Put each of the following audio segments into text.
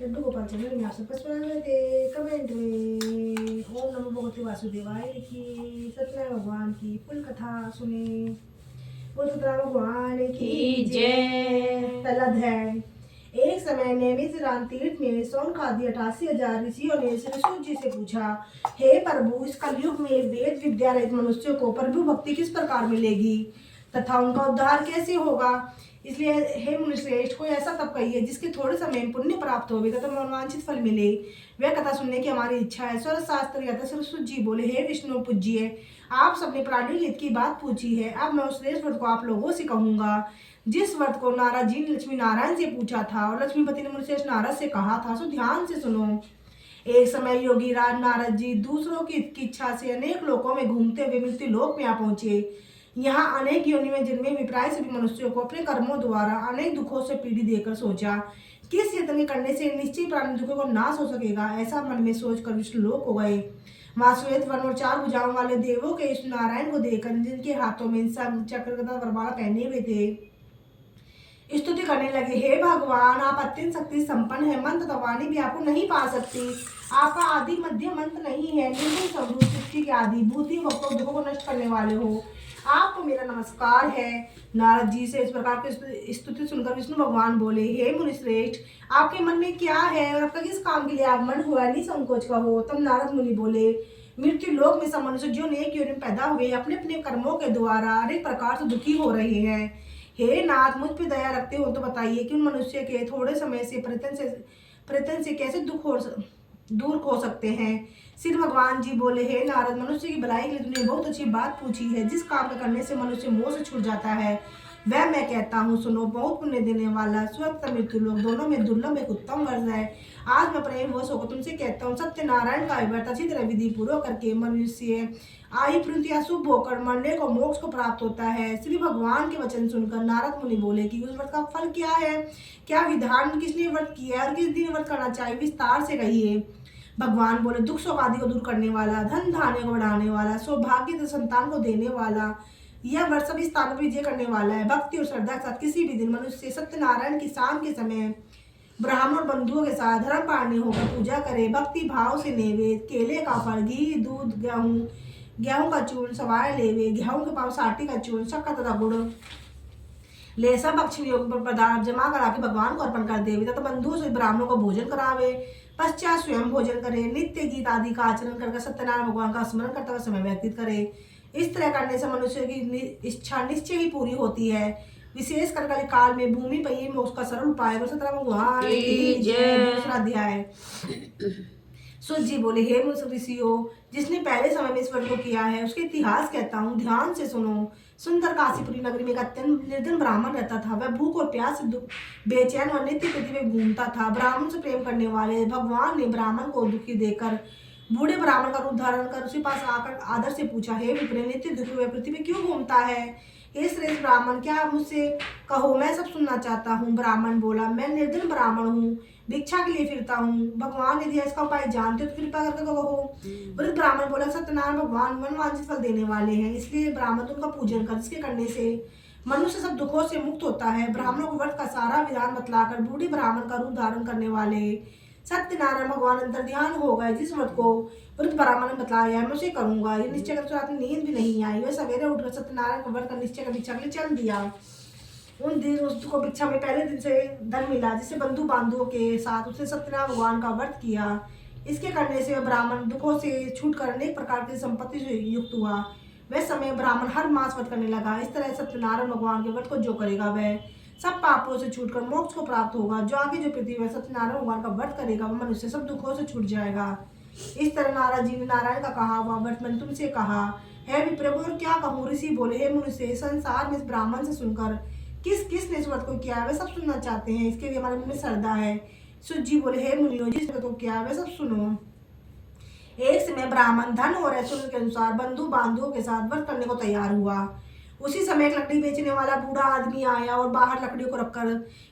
Laddu Gopal channel में आप सबका स्वागत है। कमेंट में ओम नमो भगवते वासुदेवाय लिखिए, सत्यनारायण भगवान की फुल कथा सुने। बोल सत्यनारायण भगवान की जय। पहला अध्याय। एक समय नियमित राम तीर्थ में सौनकादि 88,000 ऋषियों ने श्री सूत जी से पूछा, हे प्रभु, इस कलयुग में वेद विद्या रहित मनुष्यों को प्रभु भक्ति किस प्रकार मिलेगी तथा उनका उद्धार कैसे होगा। इसलिए हे मुनिश्रेष्ठ, कोई ऐसा तप कहिए जिसके थोड़े समय में पुण्य प्राप्त हो तथा मनोवांछित फल मिले। वह कथा सुनने की हमारी इच्छा है। स्वर शास्त्र कहता सरस्वत जी बोले, हे विष्णु पूज्य, आप सबने प्राणी हित की बात पूछी है। अब मैं उस श्रेष्ठ व्रत को आप लोगों से कहूंगा जिस व्रत को नारद जी ने लक्ष्मी नारायण से पूछा था और लक्ष्मीपति ने मुनिश्रेष्ठ नारद से कहा था, सो ध्यान से सुनो। एक समय योगी राज नारद जी दूसरों की इच्छा से अनेक लोकों में घूमते हुए मृत्यु लोक में आ पहुंचे। यहाँ अनेक योनि में जिनमें विप्राय सभी मनुष्यों को अपने कर्मों द्वारा अनेक दुखों से पीड़ित देकर सोचा, किस यत्न करने से निश्चय प्राणी दुखों को नाश हो सकेगा। ऐसा मन में सोचकर विष्णु लोक हो गए। वहां श्वेत वर्ण और 4 भुजाओं वाले देवों के विष्णु नारायण को देखकर, जिनके हाथों में चक्र तथा वरमाला पहने हुए थे, स्तुति करने लगे, हे भगवान, आप अत्यंत शक्ति संपन्न है। मंत्र तथा वाणी भी आपको नहीं पा सकती। आपका आदि मध्य मंत्र नहीं है। निर्गुण स्वरूप सृष्टि के आदि भूति भक्तों दुखों को नष्ट करने वाले हो। आपको मेरा नमस्कार है। नारद जी से इस प्रकार की स्तुति सुनकर विष्णु भगवान बोले, हे मुनिश्रेष्ठ, आपके मन में क्या है और आपका किस काम के लिए आगमन हुआ, निसंकोच कहो। तब नारद मुनि बोले, मृत्यु लोक में सब मनुष्य जो नेक योनि में पैदा हुए अपने अपने कर्मों के द्वारा अनेक प्रकार से दुखी हो रहे हैं। हे नाथ, मुझ पे दया रखते हो तो बताइए कि उन मनुष्य के थोड़े समय से प्रयत्न से कैसे दूर हो सकते हैं। श्री भगवान जी बोले, हे नारद, मनुष्य की भलाई के लिए तुमने बहुत अच्छी बात पूछी है। जिस काम को करने से मनुष्य मोह से छूट जाता है वह मैं कहता हूँ, सुनो। बहुत पुण्य देने वाला स्वर्ग तथा मृत्यु लोक दोनों में दुर्लभ एक उत्तम वर्ष है। आज मैं प्रेम वश होकर तुमसे कहता हूँ, सत्यनारायण का व्रत अच्छी तरह विधि पूर्वक करके मनुष्य आयु प्रवृत्ति या शुभ होकर मरने को मोक्ष को प्राप्त होता है। श्री भगवान के वचन सुनकर नारद मुनि बोले कि उस व्रत का फल क्या है, क्या विधान, किसने व्रत किया और किस दिन व्रत करना चाहिए, विस्तार से कहिए। भगवान बोले, दुख शोक आदि को दूर करने वाला, धन धान्य को बढ़ाने वाला, सौभाग्य तथा संतान को देने वाला, यह व्रत सभी स्थानों पर विजय करने वाला है। भक्ति और श्रद्धा के साथ किसी भी दिन मनुष्य सत्यनारायण की शाम के समय ब्राह्मण और बंधुओं के साथ धर्म पालने होकर पूजा करे। भक्ति भाव से नैवेद्य, केले का फल, घी, दूध, गेहूं का चूर्ण, सवाए लेवे, गेहूं के पाव, साटी का चूर्ण, शक्कर तथा गुड़ ले सब भक्षण योग्य पदार्थ जमा करा के भगवान को अर्पण कर देवे तथा बंधुओं से ब्राह्मणों को भोजन करावे। पश्चात स्वयं भोजन करे। नित्य गीत आदि का आचरण करके सत्यनारायण भगवान का स्मरण करते हुए समय व्यतीत करे। इस तरह करने से मनुष्य की इच्छा निश्चय ही पूरी होती है। विशेष कर कल काल में भूमि पर ही मोक्ष का सरल उपाय। सत्यनारायण भगवान की जय। दूसरा अध्याय। सूत जी बोले, हे ऋषियों, जिसने पहले समय में इस व्रत को किया है उसके इतिहास कहता हूँ, ध्यान से सुनो। सुंदर काशीपुरी नगरी में एक अत्यंत निर्धन ब्राह्मण रहता था। वह भूख और प्यास से बेचैन और नित्य पृथ्वी में घूमता था। ब्राह्मण से प्रेम करने वाले भगवान ने ब्राह्मण को दुखी देकर बूढ़े ब्राह्मण का रूप धारण कर उसके पास आकर आदर से पूछा, हे विप्र, नित्य दुखी हुए पृथ्वी में क्यों घूमता है? हे श्रेष्ठ ब्राह्मण, क्या आप मुझसे कहो, मैं सब सुनना चाहता हूँ। ब्राह्मण बोला, मैं निर्धन ब्राह्मण हूँ, भिक्षा के लिए फिरता हूँ। भगवान यदि इसका उपाय जानते हो तो कृपा करके कहो। वृद्ध ब्राह्मण बोला, सत्यनारायण भगवान मनवांछित फल देने वाले हैं, इसलिए ब्राह्मण उनका पूजन कर, जिसके करने से मनुष्य सब दुखों से मुक्त होता है। ब्राह्मणों को व्रत का सारा विधान बतलाकर बूढ़े ब्राह्मण का रूप धारण करने वाले सत्यनारायण भगवान अंतर ध्यान हो गए। जिस व्रत को वृद्ध ब्राह्मण ने बताया मैं उसे करूंगा, ये निश्चय कर रात में नींद भी नहीं आई। वह सवेरे उठकर सत्यनारायण का व्रत का निश्चय कर भिक्षा के लिए चल दिया। उन दिन उसको भिक्षा में पहले दिन से धन मिला, जिससे बंधु बांधुओं के साथ उसने सत्यनारायण भगवान का व्रत किया। इसके करने से वह ब्राह्मण दुखों से छूटकर अनेक प्रकार की संपत्ति से युक्त हुआ। वह समय ब्राह्मण हर मास व्रत करने लगा। इस तरह सत्यनारायण भगवान के व्रत को जो करेगा वह सब पापों से छूटकर मोक्ष को प्राप्त होगा। जो आगे जो पृथ्वी में सत्यनारायण भगवान का व्रत करेगा वह मनुष्य सब दुखों से छूट जाएगा। इस तरह नारद जी ने नारायण का कहा हुआ व्रत मैंने तुमसे कहा है। विप्रभु, और क्या कहूँ? ऋषि बोले, हे मनुष्य, संसार में इस ब्राह्मण से सुनकर किसने इस व्रत को किया है वह सब सुनना चाहते हैं, इसके लिए हमारे मन में श्रद्धा है। सूत जी बोले, हे मुनियों, जिस व्रत को किया है वह सब सुनो। एक समय ब्राह्मण धन और ऐश्वर्य के अनुसार बंधु बांधुओं के साथ व्रत करने को तैयार हुआ। उसी समय एक लकड़ी बेचने वाला बूढ़ा आदमी आया और बाहर लकड़ियों को रखकर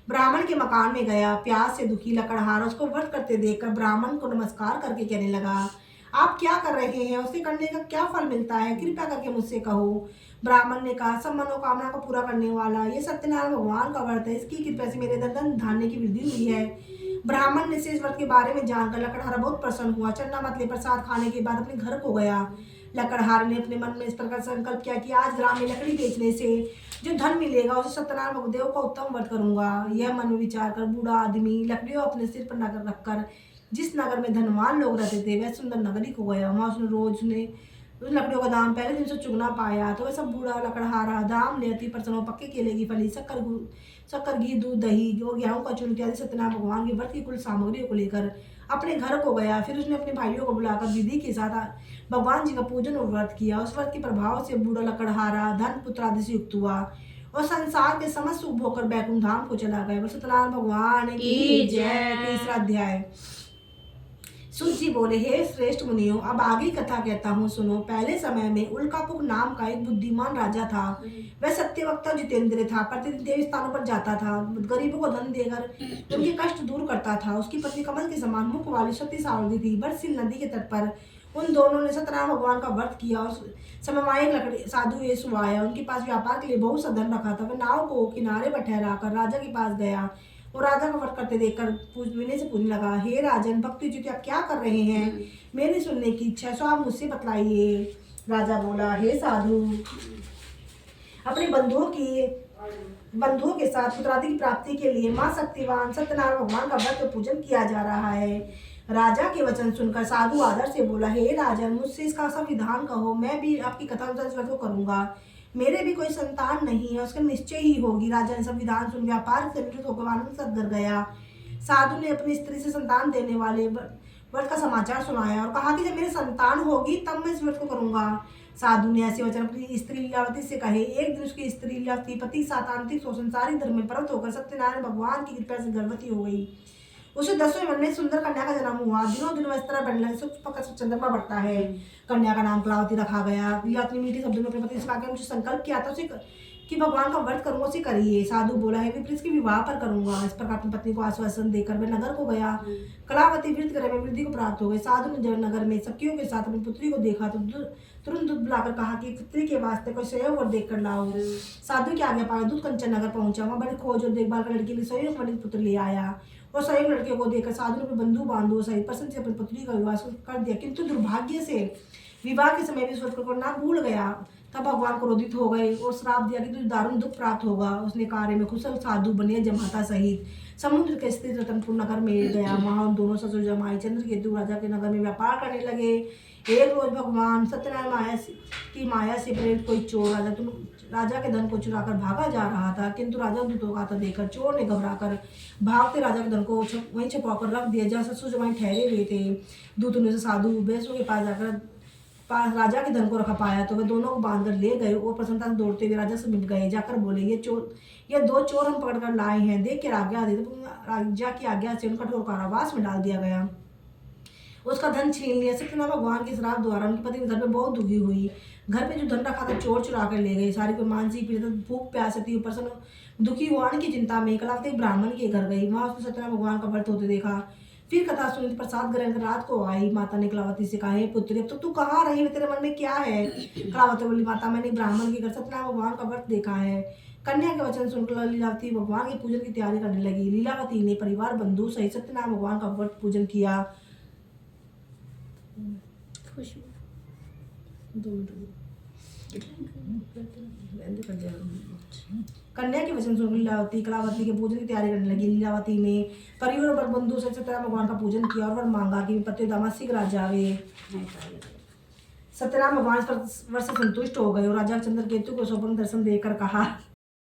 ब्राह्मण के मकान में गया। प्यास से दुखी लकड़हार उसको व्रत करते देखकर ब्राह्मण को नमस्कार करके कहने लगा, आप क्या कर रहे हैं? उसे करने का क्या फल मिलता है? कृपया करके मुझसे कहो। ब्राह्मण ने कहा, सब मनोकामना को पूरा करने वाला ये सत्यनारायण भगवान का व्रत है। इसकी कृपा से मेरे धन धान्य की वृद्धि हुई है। ब्राह्मण ने से इस व्रत के बारे में जानकर लकड़हारा बहुत प्रसन्न हुआ। चन्ना मतले प्रसाद खाने के बाद अपने घर को गया। लकड़हारे ने अपने मन में इस प्रकार संकल्प किया कि आज ग्राम में लकड़ी बेचने से जो धन मिलेगा उसे सत्यनारायण भगदेव का उत्तम व्रत करूंगा। यह मन में विचार कर बूढ़ा आदमी लकड़ियों अपने सिर पर नगर रखकर जिस नगर में धनवान लोग रहते थे वह सुंदर नगरी को गया। वहाँ उसने रोज ने उस लकड़ियों का दाम पहले दिन से चुगना पाया। तो वह सब बूढ़ा लकड़हारा दाम ले अति प्रसन्न पक्के केले की फली शक्कर घी दूध दही और गेहूं का चूर्ण इत्यादि सत्यनारायण भगवान के व्रत की कुल सामग्रियों को लेकर अपने घर को गया। फिर उसने अपने भाइयों को बुलाकर विधि के साथ भगवान जी का पूजन और व्रत किया। उस व्रत के प्रभाव से बूढ़ा लकड़हारा धन पुत्र आदि से युक्त हुआ और संसार के समस्त सुख होकर बैकुंठ धाम को चला गया। सत्यनारायण भगवान की जय। तीसरा अध्याय। सूत जी बोले, हे श्रेष्ठ मुनियों, अब आगे कथा कहता हूँ सुनो। पहले समय में उल्कापुक नाम का एक बुद्धिमान राजा था। वह सत्यवक्ता जितेंद्र था। प्रतिदिन देव स्थानों पर जाता था, गरीबों को धन देकर उनके कष्ट दूर करता था। उसकी पत्नी कमल के समान मुख वाली सती सावधी थी। बरसिल नदी के तट पर उन दोनों ने सत्यनारायण भगवान का व्रत किया और समवायिक लकड़ी साधु येसु आया। उनके पास व्यापार के लिए बहुत सा धन रखा था। वह नाव को किनारे पर ठहराकर राजा के पास गया और राजा का व्रत करते देखकर विनय से पूछने लगा, हे राजन, भक्ति जी आप क्या कर रहे हैं? मेरी सुनने की इच्छा, सो आप मुझसे बतलाइए। राजा बोला, हे साधु, अपने बंधुओं के साथ पुत्रादि की प्राप्ति के लिए माँ शक्तिवान सत्यनारायण भगवान का व्रत पूजन किया जा रहा है। राजा के वचन सुनकर साधु आदर से बोला, हे राजन, मुझसे इसका सब विधान कहो, मैं भी आपकी कथा अनुसार इस व्रत को करूंगा। मेरे भी कोई संतान नहीं है, उसका निश्चय ही होगी। राजा ने सब विधान सुन व्यापार से निवृत्त होकर आनंद से घर गया। साधु ने अपनी स्त्री से संतान देने वाले व्रत का समाचार सुनाया और कहा कि जब मेरी संतान होगी तब मैं इस व्रत को करूंगा। साधु ने ऐसे वचन अपनी स्त्री लीलावती से कहे। एक दिन उसकी स्त्री लीलावती पति सातांतिक संसारिक धर्म में प्रवृत्त होकर सत्यनारायण भगवान की कृपा से गर्भवती हो गई। उसे 10वें मन में सुंदर कन्या का जन्म हुआ। दिनों दिन वह इस तरह बढ़ने लगे, चंद्रमा बढ़ता है। कन्या का नाम कलावती रखा गया। लीलावती मीठी शब्दों में अपने पति से कहा, मुझे संकल्प किया था उसे कि भगवान का व्रत करूंगा, उसे करिए। साधु बोला, है विपरीत के विवाह पर करूंगा। इस प्रकार अपनी पत्नी को आश्वासन देकर वह नगर को गया। कलावती वृद्ध ग्रह में वृद्धि को प्राप्त हो गई। साधु ने जब नगर में सखियों के साथ अपनी पुत्री को देखा तो तुरंत दूध बुलाकर कहा कि पुत्री के वास्ते कोई सहयोग और देख कर लाओ। साधु की आज्ञा पाकर दूध कंचन नगर पहुंचा। वहाँ बड़ी खोज और देखभाल कर लड़की के लिए सहयोग वाली पुत्र ले आया और सहयोग लड़के को देखकर साधु ने अपने बंधु बांधवों सहित प्रसन्न से अपनी पुत्री का विवाह कर दिया। किंतु दुर्भाग्य से विवाह के समय भी इस व्रत को करना भूल गया। तब भगवान क्रोधित हो गए और श्राप दिया कि तुझे दारुण दुख प्राप्त होगा। उसने कार्य में कुशल साधु बनिया जमाता सहित समुद्र के स्थित रतनपुर नगर में गया। वहां उन दोनों ससुर जमाई चंद्रकेतु राजा के नगर में व्यापार करने लगे। एक रोज भगवान सत्यनारायण माया से प्रेरित कोई चोर राजा के धन को चुराकर भागा जा रहा था। किंतु राजा दूतों का आता देखकर चोर ने घबराकर भागते राजा के धन को वहीं छुपाकर रख दिया जहाँ ससुर जमाई ठहरे हुए थे। दूतों ने साधु बेसों के पास जाकर राजा के धन को रखा पाया तो वे दोनों को बांधकर ले गए और प्रसन्नता से दौड़ते हुए राजा से मिल गए। जाकर बोले, ये दो चोर हम पकड़कर लाए हैं। देख के आज्ञा दे। तो राजा की आज्ञा से उनका कठोर कारावास में डाल दिया गया, उसका धन छीन लिया। सत्यनारायण भगवान के श्राप द्वारा उनकी पत्नी घर में बहुत दुखी हुई। घर पे जो धन रखा था चोर चुरा कर ले गए। सारी को मानसिक पीड़ित भूख प्यास थी, ऊपर से दुखी होने की चिंता में कलावती ब्राह्मण के घर गई। वहां उसने सत्यनारायण भगवान का व्रत होते देखा। फिर कथा सुनी, प्रसाद ग्रहण कर रात को आई। माता ने कलावती से कहा, पुत्री अब तो तू कहाँ रही है, तेरे मन में क्या है? कलावती बोली, माता मैंने ब्राह्मण के घर सत्यनारायण भगवान का व्रत देखा है। कन्या के वचन सुनकर लीलावती भगवान के पूजन की तैयारी करने लगी। लीलावती ने परिवार बंधु सहित सत्यनारायण भगवान का व्रत पूजन किया। कन्या के वचन सुनकर लीलावती कलावती के पूजन की तैयारी करने लगी। लीलावती ने परिवार और बंधु से सत्यनारायण भगवान का पूजन किया और वर मांगा कि पति दामाद शीघ्र आ जावे। सत्यनारायण भगवान इस वर से संतुष्ट हो गए और राजा चंद्रकेतु को स्वप्न दर्शन देकर कहा,